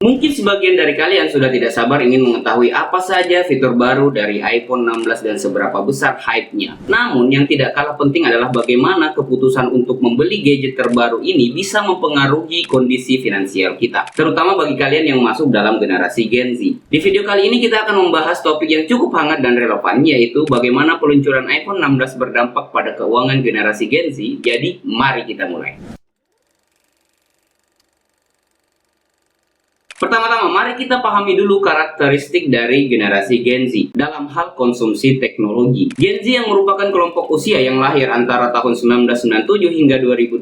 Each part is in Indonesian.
Mungkin sebagian dari kalian sudah tidak sabar ingin mengetahui apa saja fitur baru dari iPhone 16 dan seberapa besar hype-nya. Namun yang tidak kalah penting adalah bagaimana keputusan untuk membeli gadget terbaru ini bisa mempengaruhi kondisi finansial kita, terutama bagi kalian yang masuk dalam generasi Gen Z. Di video kali ini kita akan membahas topik yang cukup hangat dan relevan, yaitu bagaimana peluncuran iPhone 16 berdampak pada keuangan generasi Gen Z. Jadi mari kita mulai. Pertama-tama, mari kita pahami dulu karakteristik dari generasi Gen Z dalam hal konsumsi teknologi. Gen Z yang merupakan kelompok usia yang lahir antara tahun 1997 hingga 2012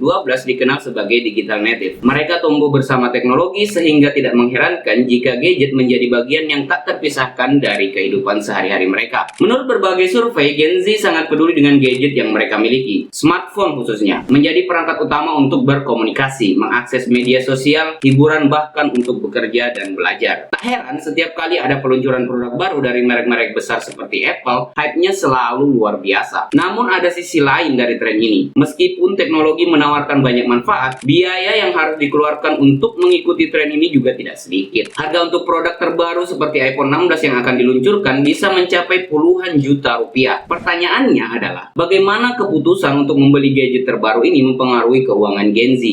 dikenal sebagai digital native. Mereka tumbuh bersama teknologi sehingga tidak mengherankan jika gadget menjadi bagian yang tak terpisahkan dari kehidupan sehari-hari mereka. Menurut berbagai survei, Gen Z sangat peduli dengan gadget yang mereka miliki. Smartphone khususnya menjadi perangkat utama untuk berkomunikasi, mengakses media sosial, hiburan, bahkan untuk bekerja dan belajar. Tak heran setiap kali ada peluncuran produk baru dari merek-merek besar seperti Apple, hype-nya selalu luar biasa. Namun ada sisi lain dari tren ini. Meskipun teknologi menawarkan banyak manfaat, biaya yang harus dikeluarkan untuk mengikuti tren ini juga tidak sedikit. Harga untuk produk terbaru seperti iPhone 16 yang akan diluncurkan bisa mencapai puluhan juta rupiah. Pertanyaannya adalah, bagaimana keputusan untuk membeli gadget terbaru ini mempengaruhi keuangan Gen Z?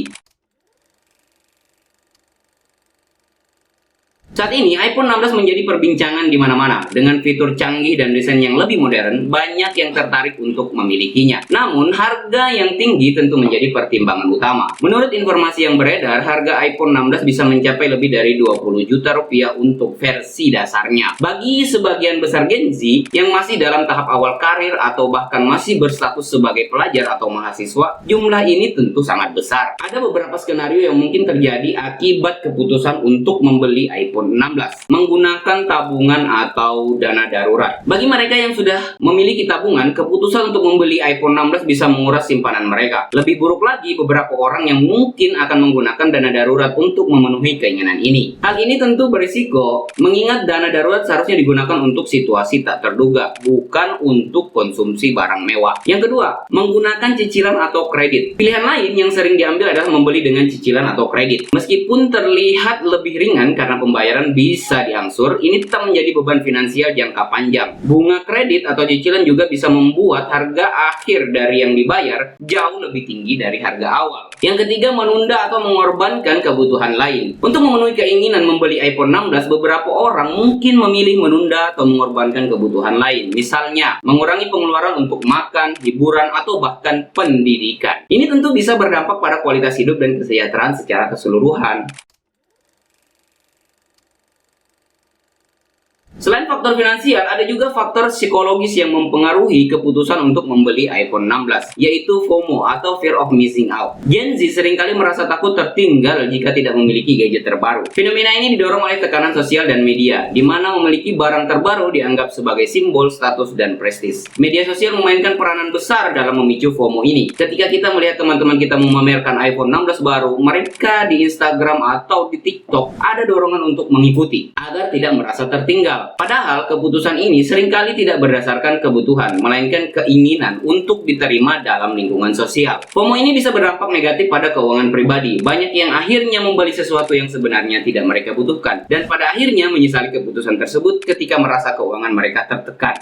Saat ini, iPhone 16 menjadi perbincangan di mana-mana. Dengan fitur canggih dan desain yang lebih modern, banyak yang tertarik untuk memilikinya. Namun, harga yang tinggi tentu menjadi pertimbangan utama. Menurut informasi yang beredar, harga iPhone 16 bisa mencapai lebih dari 20 juta rupiah untuk versi dasarnya. Bagi sebagian besar Gen Z yang masih dalam tahap awal karir atau bahkan masih berstatus sebagai pelajar atau mahasiswa, jumlah ini tentu sangat besar. Ada beberapa skenario yang mungkin terjadi akibat keputusan untuk membeli iPhone 16 menggunakan tabungan atau dana darurat. Bagi mereka yang sudah memiliki tabungan, keputusan untuk membeli iPhone 16 bisa menguras simpanan mereka. Lebih buruk lagi, beberapa orang yang mungkin akan menggunakan dana darurat untuk memenuhi keinginan ini. Hal ini tentu berisiko, mengingat dana darurat seharusnya digunakan untuk situasi tak terduga, bukan untuk konsumsi barang mewah. Yang kedua, menggunakan cicilan atau kredit. Pilihan lain yang sering diambil adalah membeli dengan cicilan atau kredit. Meskipun terlihat lebih ringan karena pembayaran bisa diangsur, ini tetap menjadi beban finansial jangka panjang. Bunga kredit atau cicilan juga bisa membuat harga akhir dari yang dibayar jauh lebih tinggi dari harga awal. Yang ketiga, menunda atau mengorbankan kebutuhan lain. Untuk memenuhi keinginan membeli iPhone 16, beberapa orang mungkin memilih menunda atau mengorbankan kebutuhan lain. Misalnya, mengurangi pengeluaran untuk makan, hiburan, atau bahkan pendidikan. Ini tentu bisa berdampak pada kualitas hidup dan kesejahteraan secara keseluruhan. Selain faktor finansial, ada juga faktor psikologis yang mempengaruhi keputusan untuk membeli iPhone 16, yaitu FOMO atau Fear of Missing Out. Gen Z seringkali merasa takut tertinggal jika tidak memiliki gadget terbaru. Fenomena ini didorong oleh tekanan sosial dan media, di mana memiliki barang terbaru dianggap sebagai simbol status dan prestis. Media sosial memainkan peranan besar dalam memicu FOMO ini. Ketika kita melihat teman-teman kita memamerkan iPhone 16 baru, mereka di Instagram atau di TikTok ada dorongan untuk mengikuti, agar tidak merasa tertinggal. Padahal keputusan ini seringkali tidak berdasarkan kebutuhan, melainkan keinginan untuk diterima dalam lingkungan sosial. FOMO ini bisa berdampak negatif pada keuangan pribadi. Banyak yang akhirnya membeli sesuatu yang sebenarnya tidak mereka butuhkan, dan pada akhirnya menyesali keputusan tersebut ketika merasa keuangan mereka tertekan.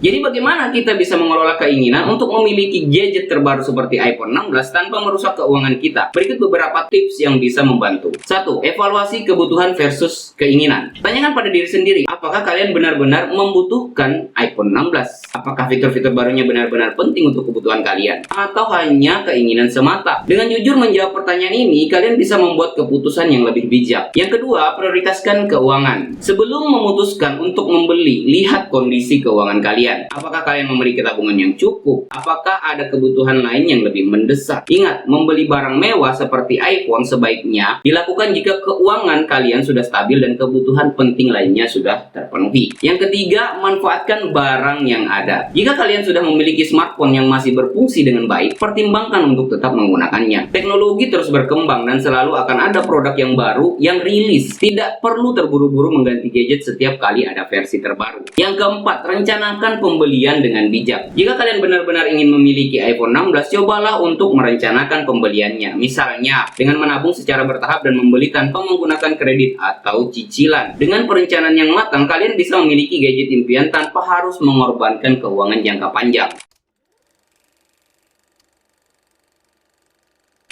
Jadi bagaimana kita bisa mengelola keinginan untuk memiliki gadget terbaru seperti iPhone 16 tanpa merusak keuangan kita? Berikut beberapa tips yang bisa membantu. 1. Evaluasi kebutuhan versus keinginan. Tanyakan pada diri sendiri, apakah kalian benar-benar membutuhkan iPhone 16? Apakah fitur-fitur barunya benar-benar penting untuk kebutuhan kalian? Atau hanya keinginan semata? Dengan jujur menjawab pertanyaan ini, kalian bisa membuat keputusan yang lebih bijak. Yang kedua, prioritaskan keuangan. Sebelum memutuskan untuk membeli, lihat kondisi keuangan kalian. Apakah kalian memiliki tabungan yang cukup? Apakah ada kebutuhan lain yang lebih mendesak? Ingat, membeli barang mewah seperti iPhone sebaiknya dilakukan jika keuangan kalian sudah stabil dan kebutuhan penting lainnya sudah terpenuhi. Yang ketiga, manfaatkan barang yang ada. Jika kalian sudah memiliki smartphone yang masih berfungsi dengan baik, pertimbangkan untuk tetap menggunakannya. Teknologi terus berkembang dan selalu akan ada produk yang baru yang rilis. Tidak perlu terburu-buru mengganti gadget setiap kali ada versi terbaru. Yang keempat, rencanakan pembelian dengan bijak. Jika kalian benar-benar ingin memiliki iPhone 16, cobalah untuk merencanakan pembeliannya. Misalnya, dengan menabung secara bertahap dan membeli tanpa menggunakan kredit atau cicilan. Dengan perencanaan yang matang, kalian bisa memiliki gadget impian tanpa harus mengorbankan keuangan jangka panjang.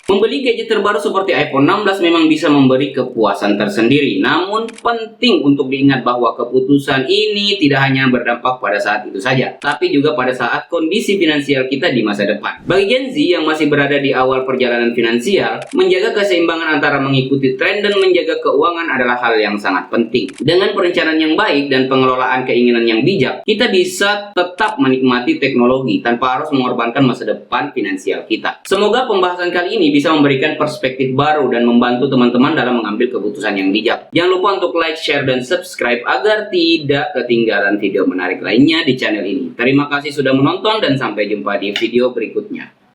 Membeli gadget terbaru seperti iPhone 16 memang bisa memberi kepuasan tersendiri. Namun penting untuk diingat bahwa keputusan ini tidak hanya berdampak pada saat itu saja, tapi juga pada saat kondisi finansial kita di masa depan. Bagi Gen Z yang masih berada di awal perjalanan finansial, menjaga keseimbangan antara mengikuti tren dan menjaga keuangan adalah hal yang sangat penting. Dengan perencanaan yang baik dan pengelolaan keinginan yang bijak, kita bisa tetap menikmati teknologi tanpa harus mengorbankan masa depan finansial kita. Semoga pembahasan kali ini bisa memberikan perspektif baru dan membantu teman-teman dalam mengambil keputusan yang bijak. Jangan lupa untuk like, share, dan subscribe agar tidak ketinggalan video menarik lainnya di channel ini. Terima kasih sudah menonton dan sampai jumpa di video berikutnya.